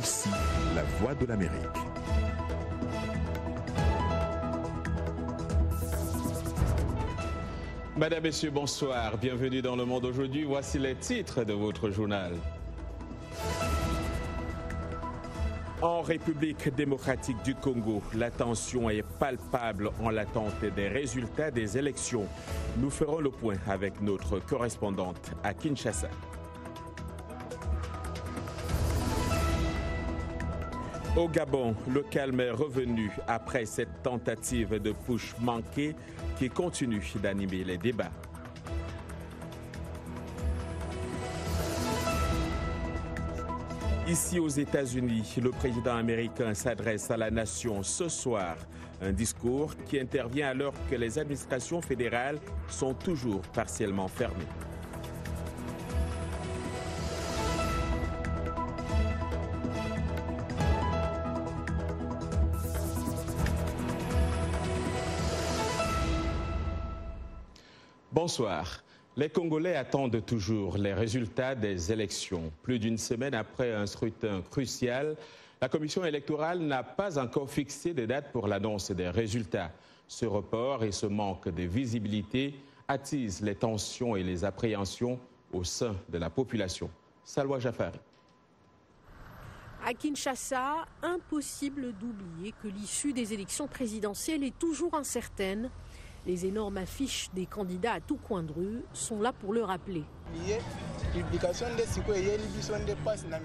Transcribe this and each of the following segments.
RFI, la voix de l'Amérique. Madame, Messieurs, bonsoir. Bienvenue dans Le Monde aujourd'hui. Voici les titres de votre journal. En République démocratique du Congo, la tension est palpable en l'attente des résultats des élections. Nous ferons le point avec notre correspondante à Kinshasa. Au Gabon, le calme est revenu après cette tentative de putsch manquée qui continue d'animer les débats. Ici aux États-Unis, le président américain s'adresse à la nation ce soir. Un discours qui intervient alors que les administrations fédérales sont toujours partiellement fermées. Bonsoir. Les Congolais attendent toujours les résultats des élections. Plus d'une semaine après un scrutin crucial, la Commission électorale n'a pas encore fixé de date pour l'annonce des résultats. Ce report et ce manque de visibilité attisent les tensions et les appréhensions au sein de la population. Salwa Jafari. À Kinshasa, impossible d'oublier que l'issue des élections présidentielles est toujours incertaine. Les énormes affiches des candidats à tout coin de rue sont là pour le rappeler.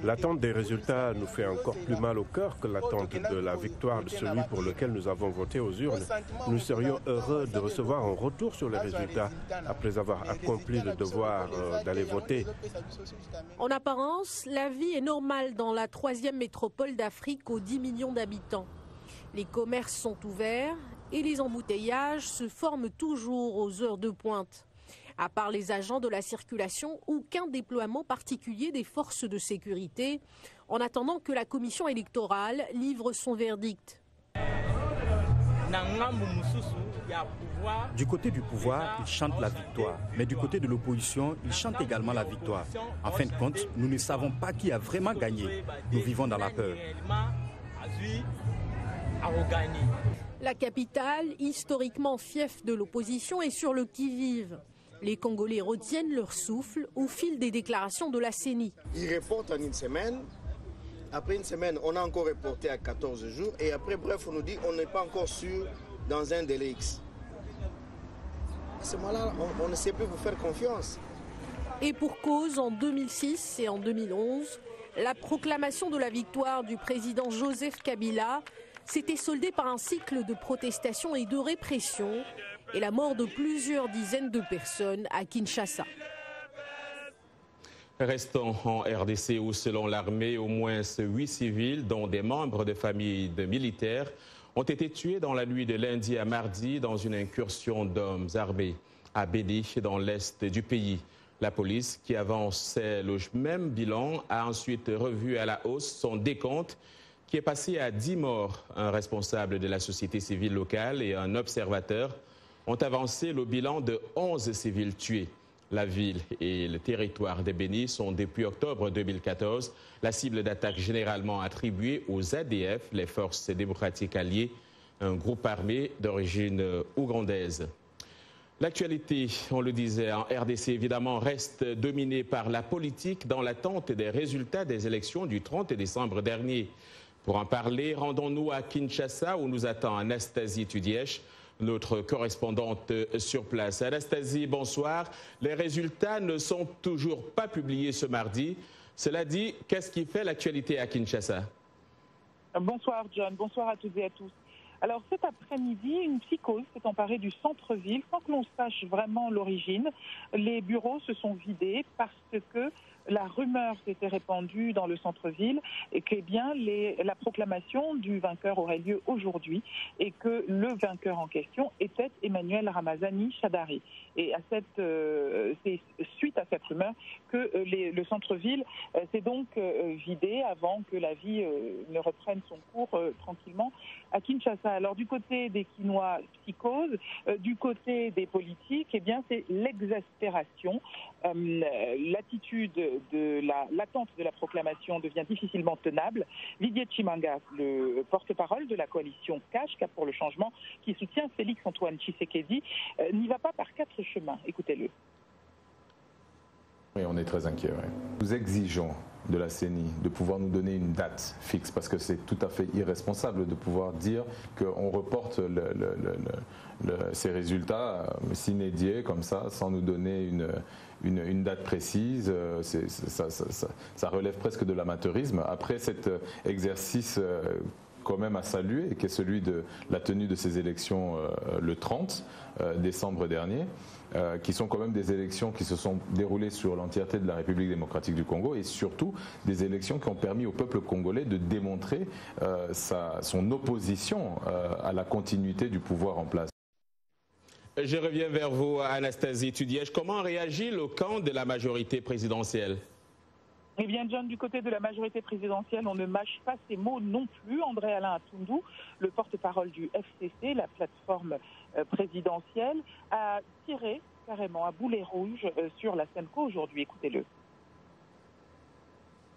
L'attente des résultats nous fait encore plus mal au cœur que l'attente de la victoire de celui pour lequel nous avons voté aux urnes. Nous serions heureux de recevoir un retour sur les résultats après avoir accompli le devoir d'aller voter. En apparence, la vie est normale dans la troisième métropole d'Afrique aux 10 millions d'habitants. Les commerces sont ouverts et les embouteillages se forment toujours aux heures de pointe. À part les agents de la circulation, aucun déploiement particulier des forces de sécurité, en attendant que la commission électorale livre son verdict. Du côté du pouvoir, ils chantent la victoire, mais du côté de l'opposition, ils chantent également la victoire. En fin de compte, nous ne savons pas qui a vraiment gagné. Nous vivons dans la peur. La capitale, historiquement fief de l'opposition, est sur le qui-vive. Les Congolais retiennent leur souffle au fil des déclarations de la CENI. Ils reportent en une semaine. Après une semaine, on a encore reporté à 14 jours. Et après, bref, on nous dit qu'on n'est pas encore sûr dans un délai X. À ce moment-là, on ne sait plus vous faire confiance. Et pour cause, en 2006 et en 2011, la proclamation de la victoire du président Joseph Kabila s'était soldée par un cycle de protestations et de répression et la mort de plusieurs dizaines de personnes à Kinshasa. Restons en RDC où, selon l'armée, au moins 8 civils, dont des membres de familles de militaires, ont été tués dans la nuit de lundi à mardi dans une incursion d'hommes armés à Béni, dans l'est du pays. La police, qui avançait le même bilan, a ensuite revu à la hausse son décompte, qui est passé à 10 morts. Un responsable de la société civile locale et un observateur ont avancé le bilan de 11 civils tués. La ville et le territoire de Béni sont depuis octobre 2014 la cible d'attaques généralement attribuées aux ADF, les Forces démocratiques alliées, un groupe armé d'origine ougandaise. L'actualité, on le disait, en RDC évidemment reste dominée par la politique dans l'attente des résultats des élections du 30 décembre dernier. Pour en parler, rendons-nous à Kinshasa où nous attend Anastasie Tudièche, notre correspondante sur place. Anastasie, bonsoir. Les résultats ne sont toujours pas publiés ce mardi. Cela dit, qu'est-ce qui fait l'actualité à Kinshasa? Bonsoir John, bonsoir à toutes et à tous. Alors cet après-midi, une psychose s'est emparée du centre-ville sans que l'on sache vraiment l'origine. Les bureaux se sont vidés parce que la rumeur s'était répandue dans le centre-ville et que bien la proclamation du vainqueur aurait lieu aujourd'hui et que le vainqueur en question était Emmanuel Ramazani Shadari. Et c'est suite à cette rumeur que le centre-ville s'est donc vidé avant que la vie ne reprenne son cours tranquillement à Kinshasa. Alors du côté des Kinois, psychose, du côté des politiques, eh bien c'est l'exaspération, l'attitude l'attente de la proclamation devient difficilement tenable. Didier Chimanga, le porte-parole de la coalition CACH, Cap pour le changement, qui soutient Félix-Antoine Tshisekedi, n'y va pas par 4 chemins. Écoutez-le. Oui, on est très inquiets. Ouais. Nous exigeons de la CENI de pouvoir nous donner une date fixe parce que c'est tout à fait irresponsable de pouvoir dire qu'on reporte ces résultats sine die comme ça sans nous donner une date précise. Ça relève presque de l'amateurisme. Après cet exercice quand même à saluer, qui est celui de la tenue de ces élections le 30 décembre dernier, qui sont quand même des élections qui se sont déroulées sur l'entièreté de la République démocratique du Congo et surtout des élections qui ont permis au peuple congolais de démontrer son opposition à la continuité du pouvoir en place. Je reviens vers vous, Anastasie Tudièche. Comment réagit le camp de la majorité présidentielle ? Eh bien, John, du côté de la majorité présidentielle, on ne mâche pas ces mots non plus. André Alain Atundu, le porte-parole du FCC, la plateforme présidentielle, a tiré carrément à boulet rouge sur la SENCO aujourd'hui. Écoutez-le.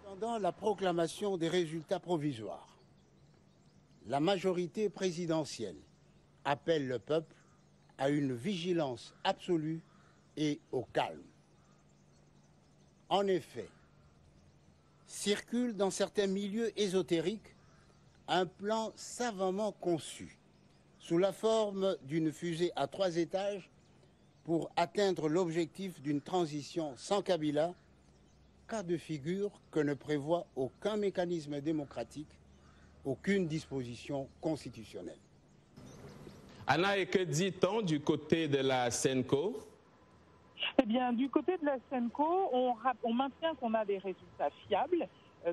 Pendant la proclamation des résultats provisoires, la majorité présidentielle appelle le peuple à une vigilance absolue et au calme. En effet, circule dans certains milieux ésotériques un plan savamment conçu sous la forme d'une fusée à 3 étages pour atteindre l'objectif d'une transition sans Kabila, cas de figure que ne prévoit aucun mécanisme démocratique, aucune disposition constitutionnelle. Anna, et que dit-on du côté de la SENCO ? Eh bien, du côté de la SENCO, on maintient qu'on a des résultats fiables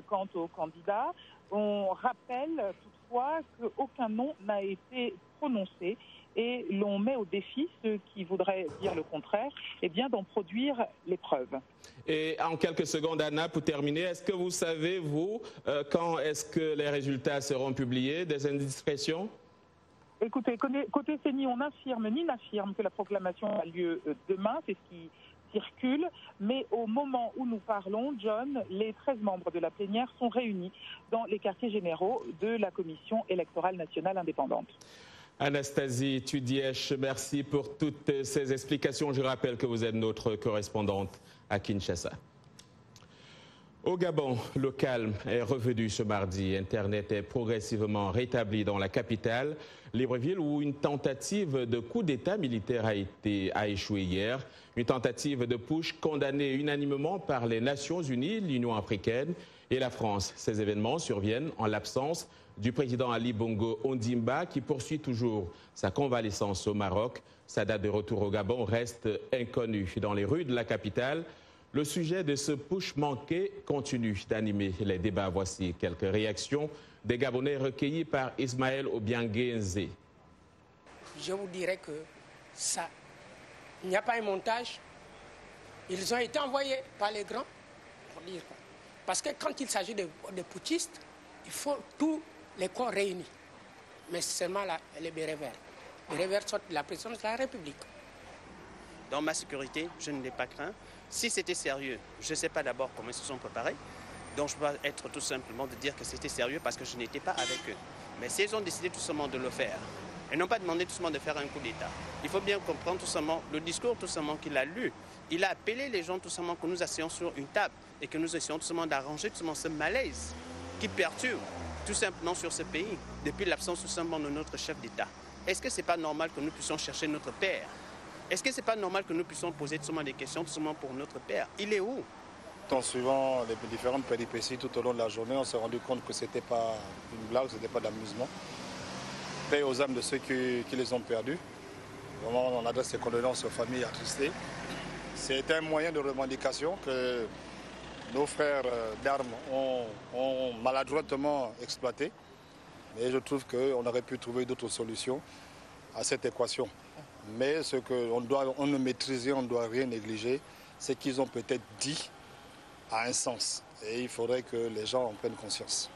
quant aux candidats. On rappelle toutefois qu'aucun nom n'a été prononcé et l'on met au défi ceux qui voudraient dire le contraire, eh bien, d'en produire les preuves. Et en quelques secondes, Anna, pour terminer, est-ce que vous savez, vous, quand est-ce que les résultats seront publiés, des indiscrétions ? Écoutez, côté CENI, on n'affirme que la proclamation a lieu demain, c'est ce qui circule, mais au moment où nous parlons, John, les 13 membres de la plénière sont réunis dans les quartiers généraux de la Commission électorale nationale indépendante. Anastasie Tudièche, merci pour toutes ces explications. Je rappelle que vous êtes notre correspondante à Kinshasa. Au Gabon, le calme est revenu ce mardi. Internet est progressivement rétabli dans la capitale, Libreville, où une tentative de coup d'État militaire a échoué hier. Une tentative de putsch condamnée unanimement par les Nations Unies, l'Union africaine et la France. Ces événements surviennent en l'absence du président Ali Bongo Ondimba, qui poursuit toujours sa convalescence au Maroc. Sa date de retour au Gabon reste inconnue. Dans les rues de la capitale, le sujet de ce putsch manqué continue d'animer les débats. Voici quelques réactions des Gabonais recueillis par Ismaël Obianguenze. Je vous dirais que ça, il n'y a pas un montage. Ils ont été envoyés par les grands pour dire quoi. Parce que quand il s'agit de putschistes, il faut tous les corps réunis. Mais seulement là, les bérets verts. Les bérets verts sortent de la présidence de la République. Dans ma sécurité, je ne l'ai pas craint. Si c'était sérieux, je ne sais pas d'abord comment ils se sont préparés. Donc je dois être tout simplement de dire que c'était sérieux parce que je n'étais pas avec eux. Mais s'ils ont décidé tout simplement de le faire, et n'ont pas demandé tout simplement de faire un coup d'État, il faut bien comprendre tout simplement le discours tout simplement qu'il a lu. Il a appelé les gens tout simplement que nous assions sur une table et que nous essayons tout simplement d'arranger tout simplement ce malaise qui perturbe tout simplement sur ce pays depuis l'absence tout simplement de notre chef d'État. Est-ce que ce n'est pas normal que nous puissions chercher notre père? Est-ce que ce n'est pas normal que nous puissions poser tout simplement des questions tout simplement pour notre père? Il est où? En suivant les différentes péripéties tout au long de la journée, on s'est rendu compte que ce n'était pas une blague, ce n'était pas d'amusement. Paix aux âmes de ceux qui les ont perdus. Vraiment, on adresse ses condoléances aux familles attristées. C'est un moyen de revendication que nos frères d'armes ont maladroitement exploité. Mais je trouve qu'on aurait pu trouver d'autres solutions à cette équation. Mais ce qu'on ne maîtrisait, on ne doit rien négliger, c'est qu'ils ont peut-être dit a un sens. Et il faudrait que les gens en prennent conscience.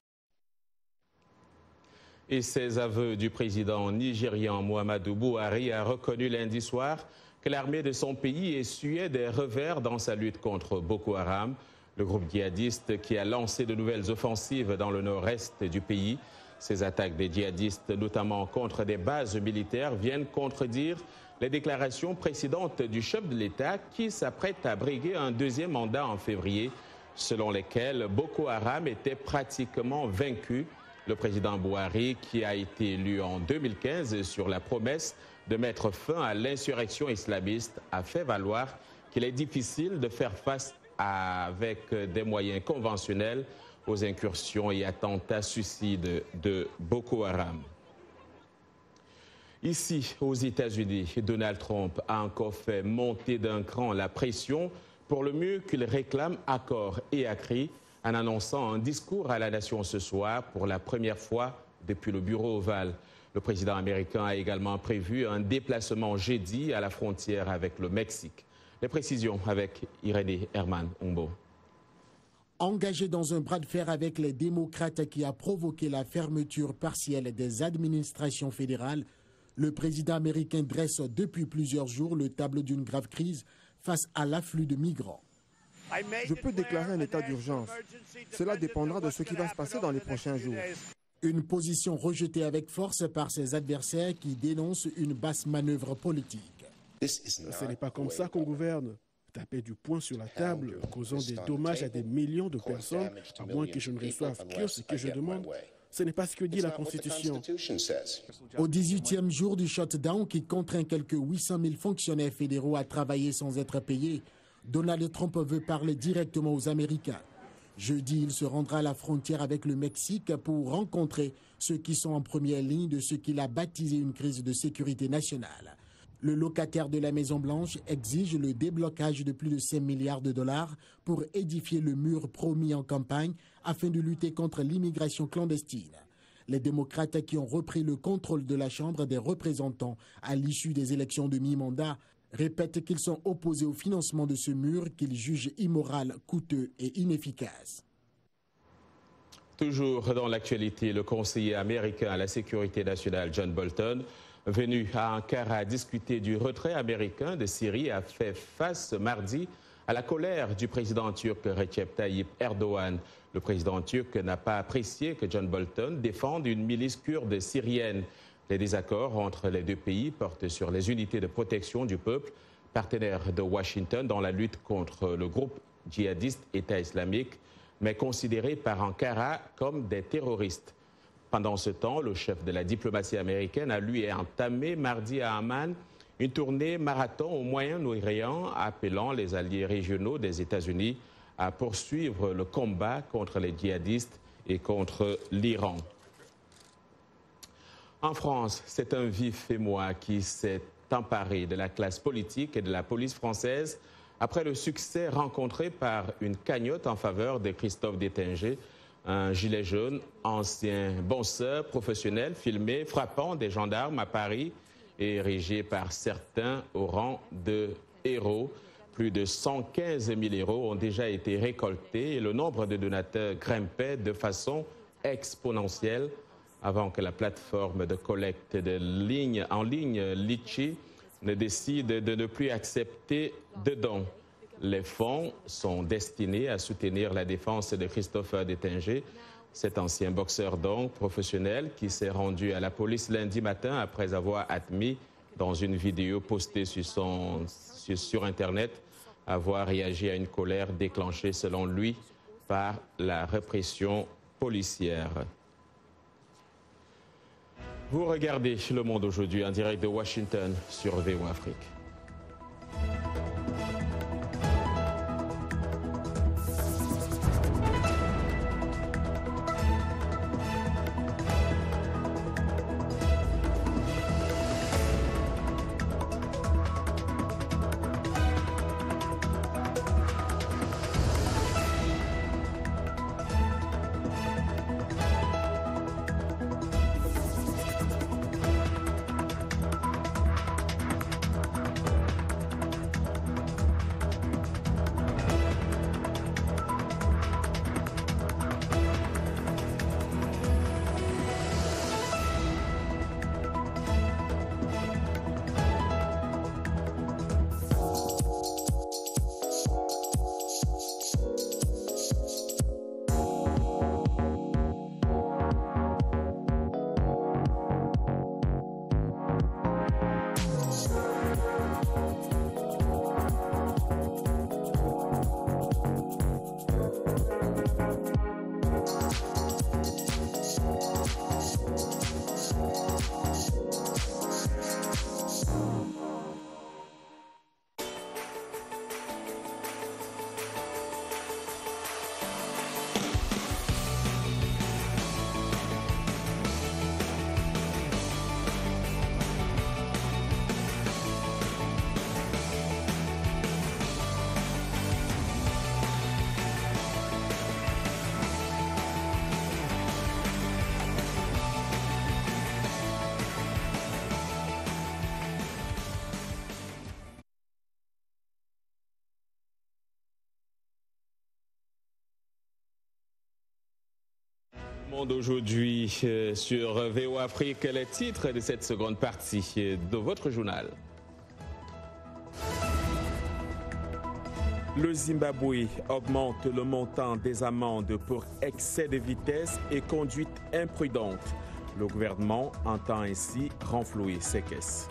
Et ces aveux du président nigérian Muhammadu Buhari a reconnu lundi soir que l'armée de son pays essuyait des revers dans sa lutte contre Boko Haram. Le groupe djihadiste qui a lancé de nouvelles offensives dans le nord-est du pays. Ces attaques des djihadistes, notamment contre des bases militaires, viennent contredire les déclarations précédentes du chef de l'État qui s'apprête à briguer un deuxième mandat en février, selon lesquels Boko Haram était pratiquement vaincu. Le président Buhari, qui a été élu en 2015 sur la promesse de mettre fin à l'insurrection islamiste, a fait valoir qu'il est difficile de faire face avec des moyens conventionnels aux incursions et attentats suicides de Boko Haram. Ici, aux États-Unis, Donald Trump a encore fait monter d'un cran la pression pour le mur qu'il réclame à corps et à cri en annonçant un discours à la nation ce soir pour la première fois depuis le bureau ovale. Le président américain a également prévu un déplacement jeudi à la frontière avec le Mexique. Les précisions avec Irénée Herman-Umbo. Engagé dans un bras de fer avec les démocrates qui a provoqué la fermeture partielle des administrations fédérales, le président américain dresse depuis plusieurs jours le tableau d'une grave crise face à l'afflux de migrants. Je peux déclarer un état d'urgence. Cela dépendra de ce qui va se passer dans les prochains jours. Une position rejetée avec force par ses adversaires qui dénoncent une basse manœuvre politique. Ce n'est pas comme ça qu'on gouverne. Taper du poing sur la table, causant des dommages à des millions de personnes, à moins que je ne reçoive que ce que je demande, ce n'est pas ce que dit la Constitution. Au 18e jour du shutdown qui contraint quelques 800 000 fonctionnaires fédéraux à travailler sans être payés, Donald Trump veut parler directement aux Américains. Jeudi, il se rendra à la frontière avec le Mexique pour rencontrer ceux qui sont en première ligne de ce qu'il a baptisé une crise de sécurité nationale. Le locataire de la Maison-Blanche exige le déblocage de plus de 5 milliards de dollars pour édifier le mur promis en campagne afin de lutter contre l'immigration clandestine. Les démocrates qui ont repris le contrôle de la Chambre des représentants à l'issue des élections de mi-mandat répètent qu'ils sont opposés au financement de ce mur qu'ils jugent immoral, coûteux et inefficace. Toujours dans l'actualité, le conseiller américain à la sécurité nationale John Bolton, venu à Ankara discuter du retrait américain de Syrie, a fait face mardi à la colère du président turc Recep Tayyip Erdogan. Le président turc n'a pas apprécié que John Bolton défende une milice kurde syrienne. Les désaccords entre les deux pays portent sur les unités de protection du peuple, partenaires de Washington dans la lutte contre le groupe djihadiste État islamique, mais considérés par Ankara comme des terroristes. Pendant ce temps, le chef de la diplomatie américaine a lui entamé mardi à Amman une tournée marathon au Moyen-Orient, appelant les alliés régionaux des États-Unis à poursuivre le combat contre les djihadistes et contre l'Iran. En France, c'est un vif émoi qui s'est emparé de la classe politique et de la police française après le succès rencontré par une cagnotte en faveur de Christophe Détinger, un gilet jaune, ancien bosseur professionnel, filmé, frappant des gendarmes à Paris et érigé par certains au rang de héros. Plus de 115 000 euros ont déjà été récoltés et le nombre de donateurs grimpait de façon exponentielle avant que la plateforme de collecte en ligne Litchi ne décide de ne plus accepter de dons. Les fonds sont destinés à soutenir la défense de Christophe Détinger, cet ancien boxeur donc professionnel qui s'est rendu à la police lundi matin après avoir admis dans une vidéo postée sur Internet avoir réagi à une colère déclenchée selon lui par la répression policière. Vous regardez Le Monde aujourd'hui en direct de Washington sur VOA Afrique. Monde aujourd'hui sur VO Afrique, les titres de cette seconde partie de votre journal. Le Zimbabwe augmente le montant des amendes pour excès de vitesse et conduite imprudente. Le gouvernement entend ainsi renflouer ses caisses.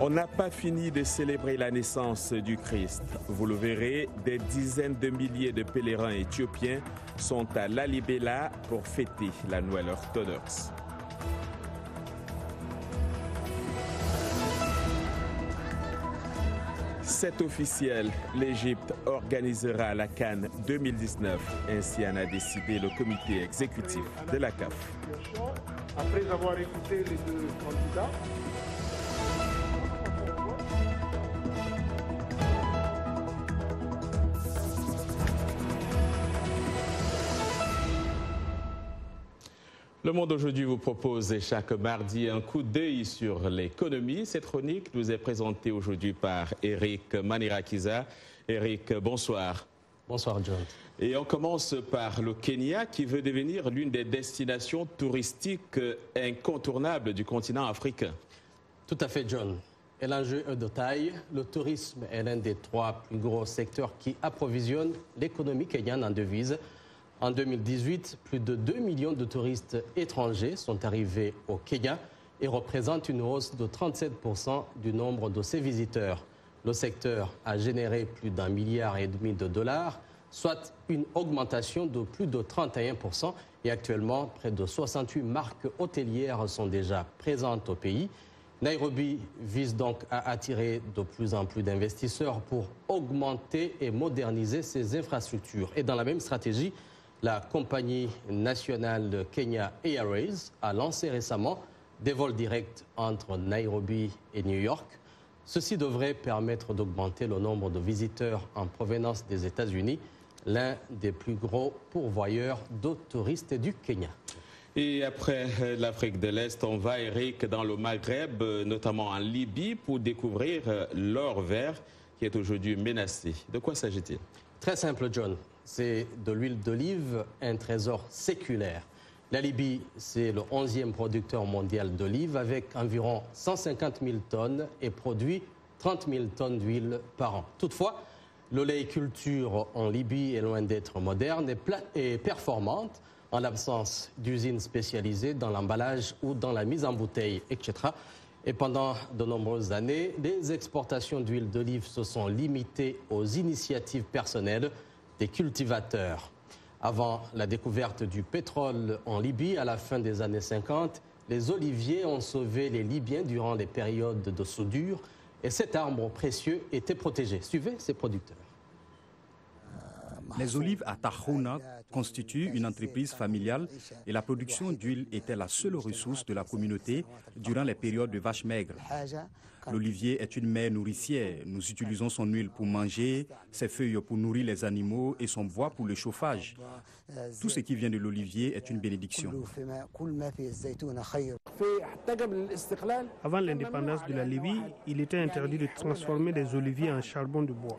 On n'a pas fini de célébrer la naissance du Christ. Vous le verrez, des dizaines de milliers de pèlerins éthiopiens sont à Lalibela pour fêter la Noël orthodoxe. C'est officiel, l'Égypte organisera la CAN 2019. Ainsi en a décidé le comité exécutif de la CAF. Après avoir écouté les deux candidats, Le Monde aujourd'hui vous propose chaque mardi un coup d'œil sur l'économie. Cette chronique nous est présentée aujourd'hui par Eric Manirakiza. Eric, bonsoir. Bonsoir, John. Et on commence par le Kenya qui veut devenir l'une des destinations touristiques incontournables du continent africain. Tout à fait, John. Et l'enjeu est de taille. Le tourisme est l'un des 3 plus gros secteurs qui approvisionnent l'économie kenyane en devises. En 2018, plus de 2 millions de touristes étrangers sont arrivés au Kenya et représentent une hausse de 37% du nombre de ses visiteurs. Le secteur a généré plus d'1,5 milliard de dollars, soit une augmentation de plus de 31%. Et actuellement, près de 68 marques hôtelières sont déjà présentes au pays. Nairobi vise donc à attirer de plus en plus d'investisseurs pour augmenter et moderniser ses infrastructures. Et dans la même stratégie, la compagnie nationale Kenya Airways a lancé récemment des vols directs entre Nairobi et New York. Ceci devrait permettre d'augmenter le nombre de visiteurs en provenance des États-Unis, l'un des plus gros pourvoyeurs de touristes du Kenya. Et après l'Afrique de l'Est, on va, Eric, dans le Maghreb, notamment en Libye, pour découvrir l'or vert qui est aujourd'hui menacé. De quoi s'agit-il? Très simple, John. C'est de l'huile d'olive, un trésor séculaire. La Libye, c'est le 11e producteur mondial d'olive avec environ 150 000 tonnes et produit 30 000 tonnes d'huile par an. Toutefois, l'oléiculture en Libye est loin d'être moderne et performante en l'absence d'usines spécialisées dans l'emballage ou dans la mise en bouteille, etc. Et pendant de nombreuses années, les exportations d'huile d'olive se sont limitées aux initiatives personnelles des cultivateurs. Avant la découverte du pétrole en Libye à la fin des années 50, les oliviers ont sauvé les Libyens durant les périodes de soudure et cet arbre précieux était protégé. Suivez ces producteurs. Les olives à Tahuna constituent une entreprise familiale et la production d'huile était la seule ressource de la communauté durant les périodes de vaches maigres. L'olivier est une mère nourricière. Nous utilisons son huile pour manger, ses feuilles pour nourrir les animaux et son bois pour le chauffage. Tout ce qui vient de l'olivier est une bénédiction. Avant l'indépendance de la Libye, il était interdit de transformer des oliviers en charbon de bois.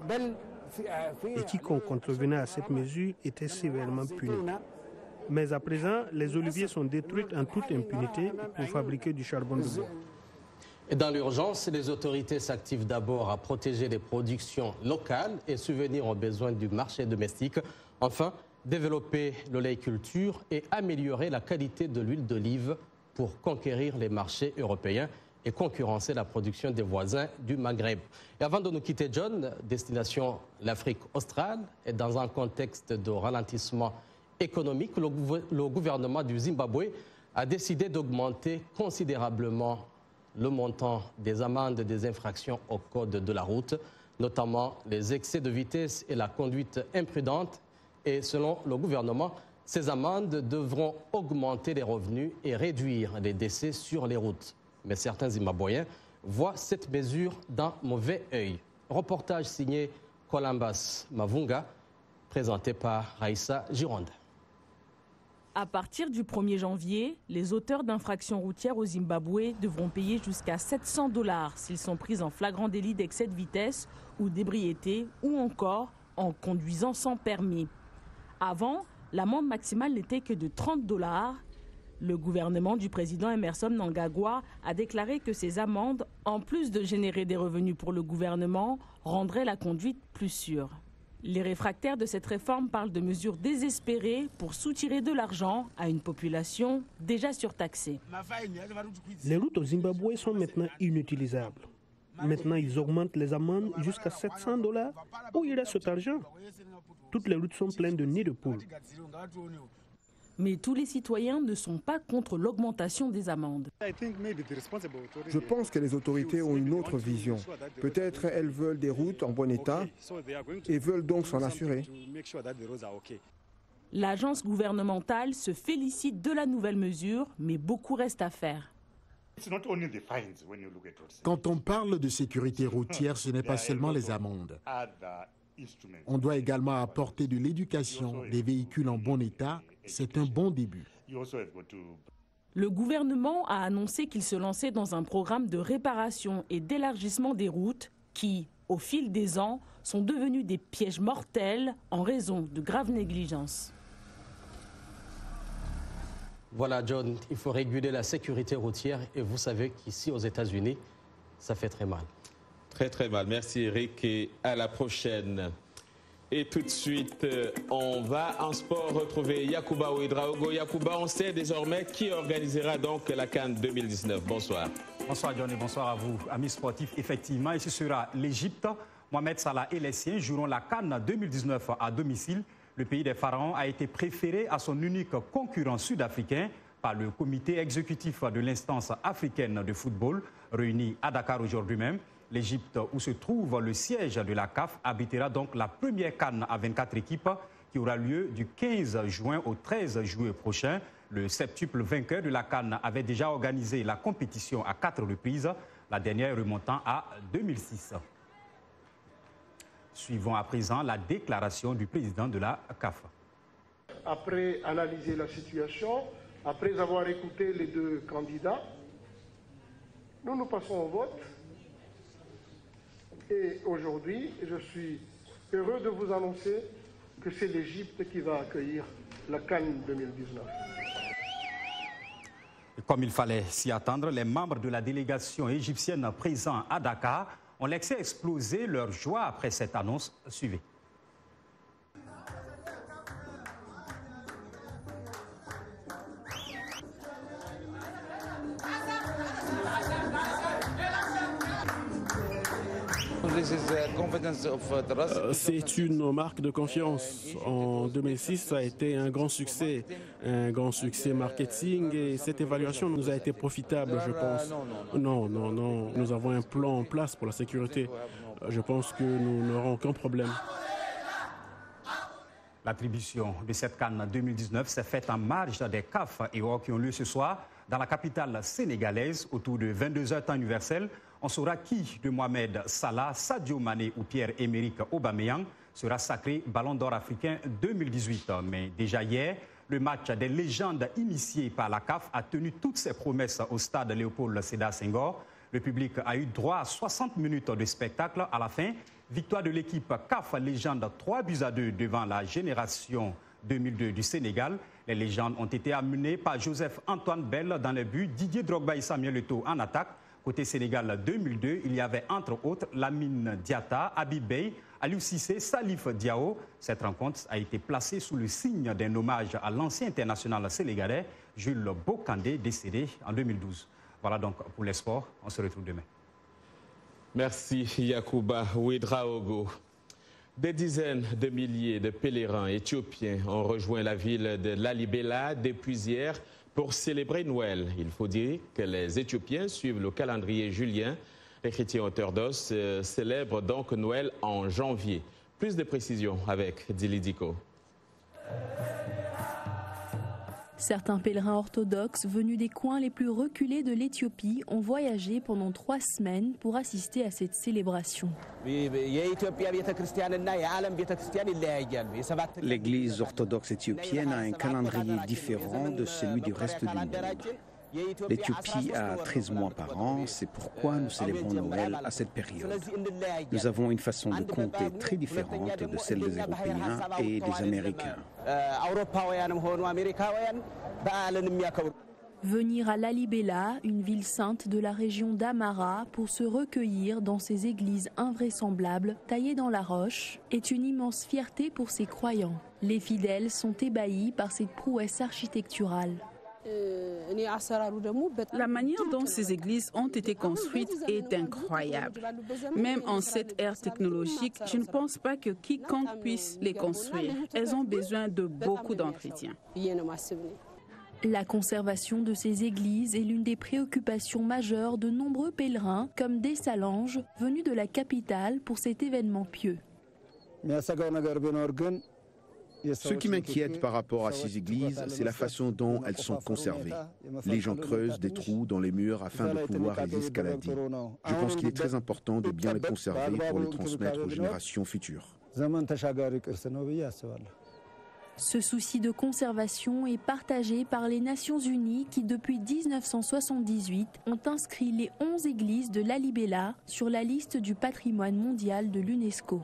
Et quiconque contrevenait à cette mesure était sévèrement puni. Mais à présent, les oliviers sont détruits en toute impunité pour fabriquer du charbon de bois. Et dans l'urgence, les autorités s'activent d'abord à protéger les productions locales et subvenir aux besoins du marché domestique. Enfin, développer l'oléiculture et améliorer la qualité de l'huile d'olive pour conquérir les marchés européens et concurrencer la production des voisins du Maghreb. Et avant de nous quitter, John, destination l'Afrique australe, et dans un contexte de ralentissement économique, le gouvernement du Zimbabwe a décidé d'augmenter considérablement le montant des amendes des infractions au code de la route, notamment les excès de vitesse et la conduite imprudente. Et selon le gouvernement, ces amendes devront augmenter les revenus et réduire les décès sur les routes. Mais certains Zimbabwéens voient cette mesure d'un mauvais œil. Reportage signé Columbus Mavunga, présenté par Raissa Gironde. À partir du 1er janvier, les auteurs d'infractions routières au Zimbabwe devront payer jusqu'à 700 $ s'ils sont pris en flagrant délit d'excès de vitesse ou d'ébriété ou encore en conduisant sans permis. Avant, l'amende maximale n'était que de $30. Le gouvernement du président Emmerson Mnangagwa a déclaré que ces amendes, en plus de générer des revenus pour le gouvernement, rendraient la conduite plus sûre. Les réfractaires de cette réforme parlent de mesures désespérées pour soutirer de l'argent à une population déjà surtaxée. Les routes au Zimbabwe sont maintenant inutilisables. Maintenant, ils augmentent les amendes jusqu'à $700. Où irait cet argent? Toutes les routes sont pleines de nids de poules. Mais tous les citoyens ne sont pas contre l'augmentation des amendes. Je pense que les autorités ont une autre vision. Peut-être elles veulent des routes en bon état et veulent donc s'en assurer. L'agence gouvernementale se félicite de la nouvelle mesure, mais beaucoup reste à faire. Quand on parle de sécurité routière, ce n'est pas seulement les amendes. On doit également apporter de l'éducation, des véhicules en bon état. C'est un bon début. Le gouvernement a annoncé qu'il se lançait dans un programme de réparation et d'élargissement des routes qui, au fil des ans, sont devenues des pièges mortels en raison de graves négligences. Voilà, John, il faut réguler la sécurité routière et vous savez qu'ici aux États-Unis, ça fait très mal. Très très mal. Merci Eric et à la prochaine. Et tout de suite, on va en sport retrouver Yacouba Ouedraogo. Yacouba, on sait désormais qui organisera donc la CAN 2019. Bonsoir. Bonsoir John et bonsoir à vous, amis sportifs. Effectivement, ici sera l'Égypte. Mohamed Salah et les siens joueront la CAN 2019 à domicile. Le pays des pharaons a été préféré à son unique concurrent sud-africain par le comité exécutif de l'instance africaine de football, réuni à Dakar aujourd'hui même. L'Égypte, où se trouve le siège de la CAF, abritera donc la première CAN à 24 équipes qui aura lieu du 15 juin au 13 juillet prochain. Le septuple vainqueur de la CAN avait déjà organisé la compétition à 4 reprises, la dernière remontant à 2006. Suivons à présent la déclaration du président de la CAF. Après analyser la situation, après avoir écouté les deux candidats, nous passons au vote. Et aujourd'hui, je suis heureux de vous annoncer que c'est l'Égypte qui va accueillir la CAN 2019. Comme il fallait s'y attendre, les membres de la délégation égyptienne présents à Dakar ont laissé exploser leur joie après cette annonce. Suivez. C'est une marque de confiance. En 2006, ça a été un grand succès marketing et cette évaluation nous a été profitable, je pense. Non, nous avons un plan en place pour la sécurité. Je pense que nous n'aurons aucun problème. L'attribution de cette CAN 2019 s'est faite en marge des CAF et OR qui ont lieu ce soir dans la capitale sénégalaise autour de 22h temps universel. On saura qui de Mohamed Salah, Sadio Mané ou Pierre-Emerick Aubameyang sera sacré Ballon d'Or africain 2018. Mais déjà hier, le match des légendes initiées par la CAF a tenu toutes ses promesses au stade Léopold Sédar Senghor. Le public a eu droit à 60 minutes de spectacle. À la fin, victoire de l'équipe CAF Légende 3-2 devant la génération 2002 du Sénégal. Les légendes ont été amenées par Joseph-Antoine Bell dans les buts, Didier Drogba et Samuel Eto'o en attaque. Côté Sénégal 2002, il y avait entre autres Lamine Diatta, Habib Beye, Aliou Cissé, Salif Diao. Cette rencontre a été placée sous le signe d'un hommage à l'ancien international sénégalais Jules Bocandé, décédé en 2012. Voilà donc pour les sports. On se retrouve demain. Merci Yacouba Ouedraogo. Des dizaines de milliers de pèlerins éthiopiens ont rejoint la ville de Lalibela depuis hier pour célébrer Noël. Il faut dire que les Éthiopiens suivent le calendrier julien. Les chrétiens orthodoxes célèbrent donc Noël en janvier. Plus de précisions avec Dili Diko. Certains pèlerins orthodoxes venus des coins les plus reculés de l'Éthiopie ont voyagé pendant 3 semaines pour assister à cette célébration. L'Église orthodoxe éthiopienne a un calendrier différent de celui du reste du monde. L'Éthiopie a 13 mois par an, c'est pourquoi nous célébrons Noël à cette période. Nous avons une façon de compter très différente de celle des Européens et des Américains. Venir à Lalibela, une ville sainte de la région d'Amara, pour se recueillir dans ces églises invraisemblables taillées dans la roche, est une immense fierté pour ses croyants. Les fidèles sont ébahis par cette prouesse architecturale. La manière dont ces églises ont été construites est incroyable. Même en cette ère technologique, je ne pense pas que quiconque puisse les construire. Elles ont besoin de beaucoup d'entretien. La conservation de ces églises est l'une des préoccupations majeures de nombreux pèlerins, comme des Salanges, venus de la capitale pour cet événement pieux. Ce qui m'inquiète par rapport à ces églises, c'est la façon dont elles sont conservées. Les gens creusent des trous dans les murs afin de pouvoir les escalader. Je pense qu'il est très important de bien les conserver pour les transmettre aux générations futures. Ce souci de conservation est partagé par les Nations Unies qui, depuis 1978, ont inscrit les 11 églises de Lalibela sur la liste du patrimoine mondial de l'UNESCO.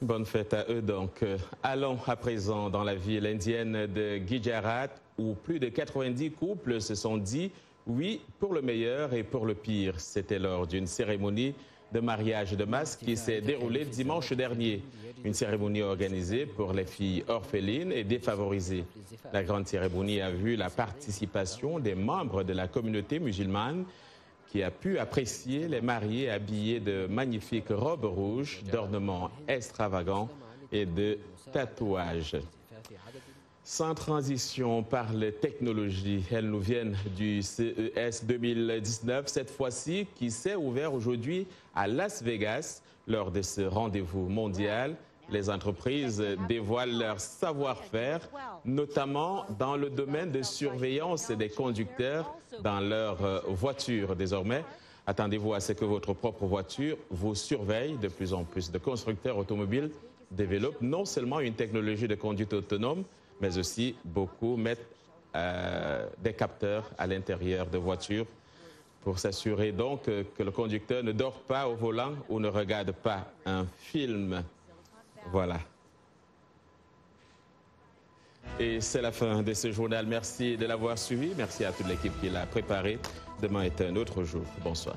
Bonne fête à eux donc. Allons à présent dans la ville indienne de Gujarat où plus de 90 couples se sont dit oui pour le meilleur et pour le pire. C'était lors d'une cérémonie de mariage de masse qui s'est déroulée dimanche dernier. Une cérémonie organisée pour les filles orphelines et défavorisées. La grande cérémonie a vu la participation des membres de la communauté musulmane qui a pu apprécier les mariés habillés de magnifiques robes rouges, d'ornements extravagants et de tatouages. Sans transition, on parle technologie. Elles nous viennent du CES 2019, cette fois-ci, qui s'est ouvert aujourd'hui à Las Vegas. Lors de ce rendez-vous mondial, les entreprises dévoilent leur savoir-faire, notamment dans le domaine de surveillance des conducteurs dans leurs voitures. Désormais, attendez-vous à ce que votre propre voiture vous surveille. De plus en plus de constructeurs automobiles développent non seulement une technologie de conduite autonome, mais aussi beaucoup mettent des capteurs à l'intérieur de voitures pour s'assurer donc que le conducteur ne dort pas au volant ou ne regarde pas un film. Voilà. Et c'est la fin de ce journal. Merci de l'avoir suivi. Merci à toute l'équipe qui l'a préparé. Demain est un autre jour. Bonsoir.